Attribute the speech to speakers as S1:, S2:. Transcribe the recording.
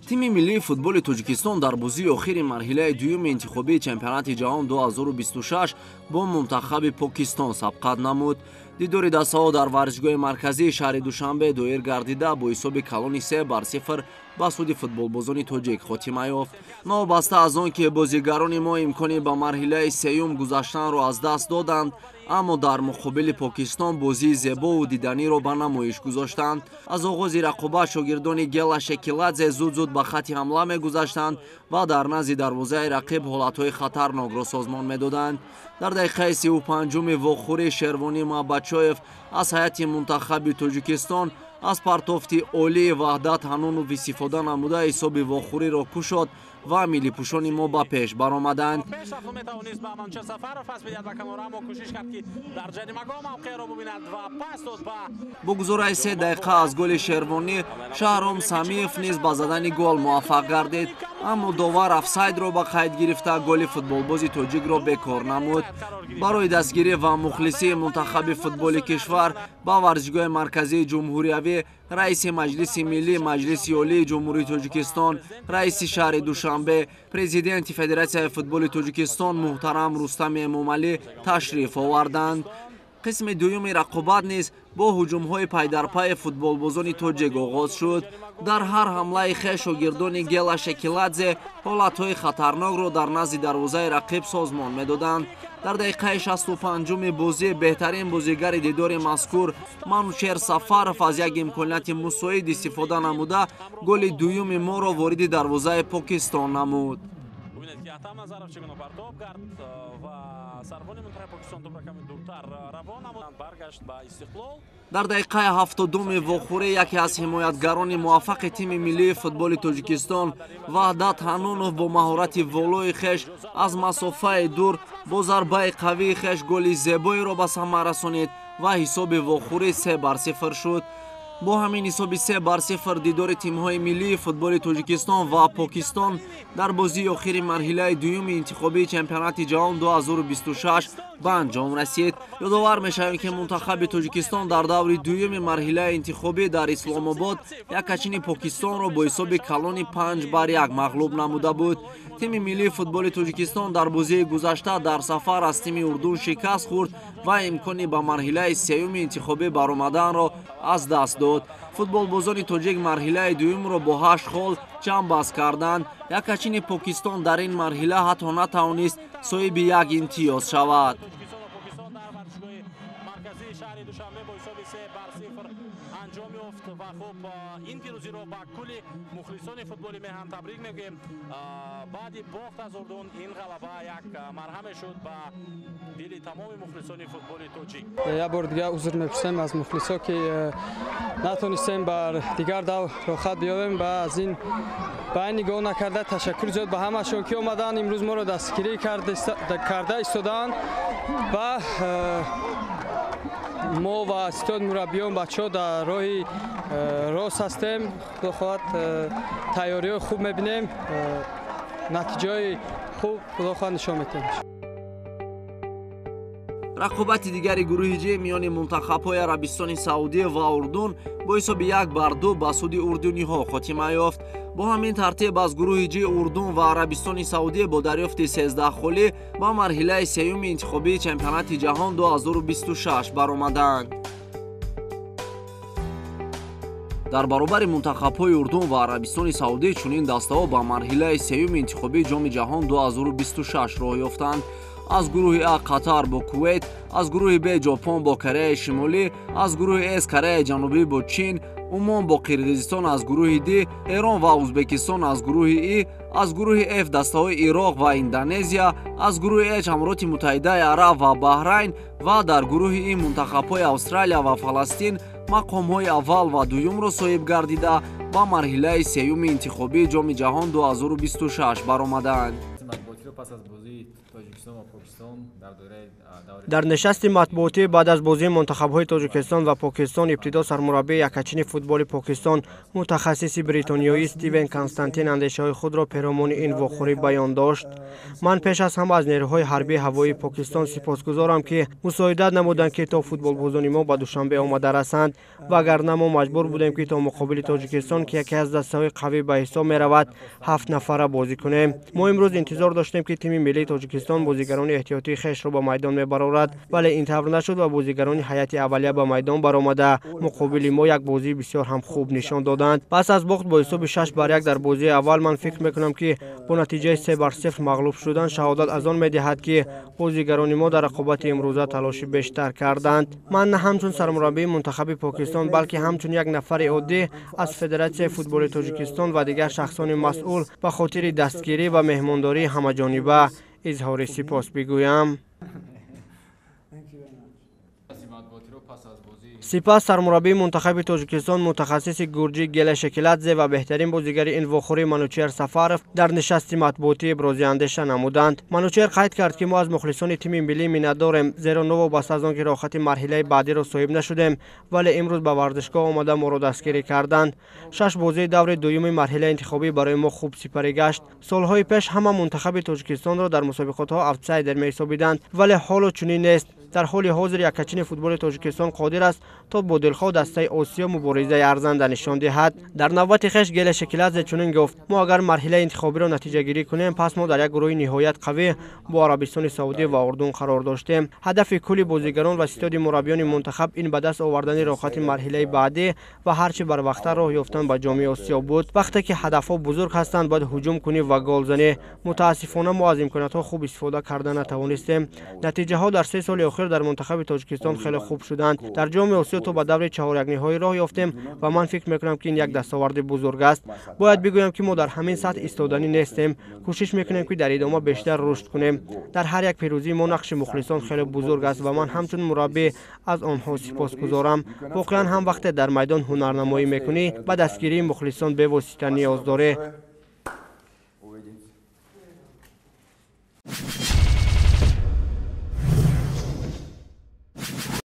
S1: тими миллии футболи Тоҷикистон дар бозии охири марҳилаи дуюми интихобии чемпионати ҷаҳон 2026 бо мунтахаби Покистон сабқат намуд. дидори дастаҳо дар варзишгоҳи марказии шаҳри Душанбе доир гардида бо ҳисоби калони 3-0 ба суди футболбозони тоҷик хотима ёфт. новобаста аз он ки бозигарони мо имкони ба марҳилаи сеюм гузаштанро аз даст доданд, аммо дар муқобили Покистон бозии зебову диданиро ба намоиш гузоштанд. аз оғози рақобат шогирдони Гела Шекиладзе зуд ба хати ҳамла мегузаштанд ва дар назди дарвозаи рақиб ҳолатҳои хатарнокро созмон медоданд. дар дақиқаи 35-уми вохӯрӣ Шервони Муҳаббатшоев аз ҳайати мунтахаби Тоҷикистон аз партофти олии ваҳдат ҳанунов истифода намуда ҳисоби вохӯриро кушод ва миллипӯшони мо ба пеш баромаданд. бо гузораи 3 дақиқа аз голи Шервонӣ Шаҳром Самиев низ ба задани гол муваффақ гардид, аммо довар офсайдро ба қайд гирифта голи футболбози тоҷикро бекор намуд. барои дастгирӣ ва мухлисии мунтахаби футболи кишвар ба варзишгоҳи марказии ҷумҳуриявӣ раиси маҷлиси миллӣ, маҷлиси олии ҷумҳурии Тоҷикистон, раиси шаҳри Душанбе, президенти Федератсияи футболи Тоҷикистон муҳтарам Рустами Эмомалӣ ташриф оварданд. қисми дуюми рақобат низ бо ҳуҷумҳои пайдарпайи футболбозони тоҷик оғоз шуд. дар ҳар ҳамлаи хеш шогирдони Гела Шекиладзе ҳолатҳои хатарнокро дар назди дарвозаи рақиб созмон медоданд. дар дақиқаи 65-уми бозӣ беҳтарин бозигари дидори мазкур Манучер Сафаров аз як имконияти мусоид истифода намуда голи дуюми моро вориди дарвозаи Покистон намуд. дар дақиқаи 70-уми вохӯрӣ яке аз ҳимоятгарони муваффақи тими миллии футболи Тоҷикистон Ваҳдат Ҳанунов бо маҳорати волои хеш аз масофаи дур бо зарбаи қавии хеш голи зебоеро ба самар расонид ва ҳисоби вохӯрӣ 3-0 шуд. бо ҳамин ҳисоби 3-0 дидори тимҳои миллии футболи Тоҷикистон ва Покистон дар бозии охири марҳилаи дуюми интихобии чемпионати ҷаҳон 2026 ба анҷом расид. ёдовар мешавем ки мунтахаби Тоҷикистон дар даври дуюми марҳилаи интихобӣ дар Исломобод якачини Покистонро бо ҳисоби калони 5-1 мағлуб намуда буд. тими миллии футболи Тоҷикистон дар бозии гузашта дар сафар аз тими Урдун шикаст хӯрд ва имкони ба марҳилаи сеюми интихобӣ баромаданро аз даст дод. футболбозони тоҷик марҳилаи дуюмро бо 8 хол ҷамъбаст карданд. якачини Покистон дар ин марҳила ҳатто натавонист соҳиби як имтиёз шавад. این پیروزی رو با کل مخلصان فوتبال میهن تبریک میگیم. بعد باخت از اردن این غلبه یک مرهم شد با دل تمام مخلصان فوتبال توجیک.
S2: یک بار دیگه عذر می‌خوایم از مخلصا که نتونستیم بر دیگر دو راحت بیایم و از این با نگاه نکرده تشکر زیاد به همه‌شون که اومدن امروز ما رو دستگیری کرده ایستادن و ما و استاد مربیان بچه‌ها در راهی راست هستیم. خدا خواهد تیاری خوب می‌بینیم، نتیجه خوب خدا خواهد نشان می‌دیم.
S1: рақобати дигари гурӯҳи ҷ миёни мунтахабҳои Арабистони Саудия ва Урдун бо ҳисоби 1-2 ба суди урдуниҳо хотима ёфт. бо ҳамин тартиб аз гурӯҳи ҷ Урдун ва Арабистони Саудия бо дарёфти 13 холӣ ба марҳилаи сеюми интихобии чемпионати ҷаҳон 2026 баромаданд. дар баробари мунтахабҳои Урдун ва Арабистони Саудия чунин дастаҳо ба марҳилаи сеюми интихобии ҷоми ҷаҳон 2026 роҳ ёфтанд. аз гурӯҳи А Қатар бо Кувейт, аз гурӯҳи Б Ҷопон бо Кореяи Шимолӣ, аз гурӯҳи С Кореяи Ҷанубӣ бо Чин, Умон бо Қирғизистон аз гурӯҳи Д, Эрон ва Узбекистон аз гурӯҳи И, аз гурӯҳи Ф дастаҳои Ироқ ва Индонезия, аз гурӯҳи H Амироти Муттаҳидаи Араб ва Баҳрайн ва дар гурӯҳи И мунтахабҳои Австралия ва Фаластин мақомҳои аввал ва дуюмро соҳиб гардида ба марҳилаи сеюми интихобии ҷоми ҷаҳон 2026 баромаданд.
S3: در نشست مطبوعاتی بعد از بازی منتخب‌های تاجیکستان و پاکستان ابتدا سرمربی یکچین فوتبال پاکستان متخصص بریتانیایی استیون کانستانتین اندیشه‌های خود را پیرامون این واخوری بیان داشت. من پیش از همه از نیروهای حربی هوایی پاکستان سپاسگزارم که مساعدت نمودند که تا فوتبالبازان ما به دوشنبه آمده رسند، وگرنه ما مجبور بودیم که تا مقابل تاجیکستان که یکی از دسته‌های قوی به حساب می‌رود 7 نفره بازی کنیم. ما امروز انتظار داشتیم که تیم ملی تاجیکستان بازیگران احتیاطی خویش را به میدان می‌برارد، ولی این طور نشد و بازیگران هیئت اولیه به میدان برآمده مقابل ما یک بازی بسیار هم خوب نشان دادند. پس از باخت با حساب 6-1 در بازی اول من فکر می‌کنم که با نتیجه 3-0 مغلوب شدن شهادت از آن می‌دهد که بازیگران ما در رقابت امروزه تلاش بیشتر کردند. من نه همچون سرمربی منتخب پاکستان بلکه همچون یک نفر عادی از فدراسیون فوتبال تاجیکستان و دیگر شخصان مسئول به خاطر دستگیری و مهمانداری همه‌جانبه اظهار سپاس بگویم. سپس سرمربی منتخب تاجیکستان متخصص گورجی گلشکلادزه و بهترین بازیگر این واخوری منوچهر سفارف در نشست مطبوعاتی ابراز اندیشه نمودند. منوچهر قید کرد که ما از مخلصان تیم ملی میnnتداریم، زیرا نو بس از آنکه راحت مرحله بعدی را صاحب نشدیم، ولی امروز به ورزشگاه آمده ما را دستگیری کردند. 6 بازی دور دوم مرحله انتخابی برای ما خوب سپری گشت. سالهای پیش همه منتخب تاجیکستان را در مسابقات ها آوتسایدر می‌حسابیدند، ولی حال چنین نیست. در حال حاضر یکچین فوتبال تاجیکستان قادر است تا با دلخواه دسته آسیا مبارزه ارزنده نشان دهد. در نوبت خویش گلشکلادزه چنین گفت: ما اگر مرحله انتخابی را نتیجه گیری کنیم، پس ما در یک گروه نهایت قوی با عربستان سعودی و اردن قرار داشتیم. هدف کلی بازیگران و ستاد مربیان منتخب این به دست آوردن راحت مرحله بعدی و هرچه بر وقت راه یافتن به جام آسیا بود. وقتی که هدفها بزرگ هستند باید هجوم کنی و گل زنی. متاسفانه ما از امکاناتها خوب استفاده کردن نتوانستیم. نتیجه ها در 3 سال اخیر در منتخب تاجیکستان خیلی خوب شدند. در جام آسیا تو به دور 4 نهایی راه یافتیم و من فکر میکنم که این یک دستاورد بزرگ است. باید بگویم که ما در همین سطح ایستادنی نیستیم. کوشش میکنیم که در ادامه بیشتر رشد کنیم. در هر یک پیروزی ما نقش مخلصان خیلی بزرگ است و من همچون مربی از آنها سپاسگزارم. واقعا هم وقت در میدان هنرنمایی میکنی به دستگیری مخلصان به واسطه نیاز داره.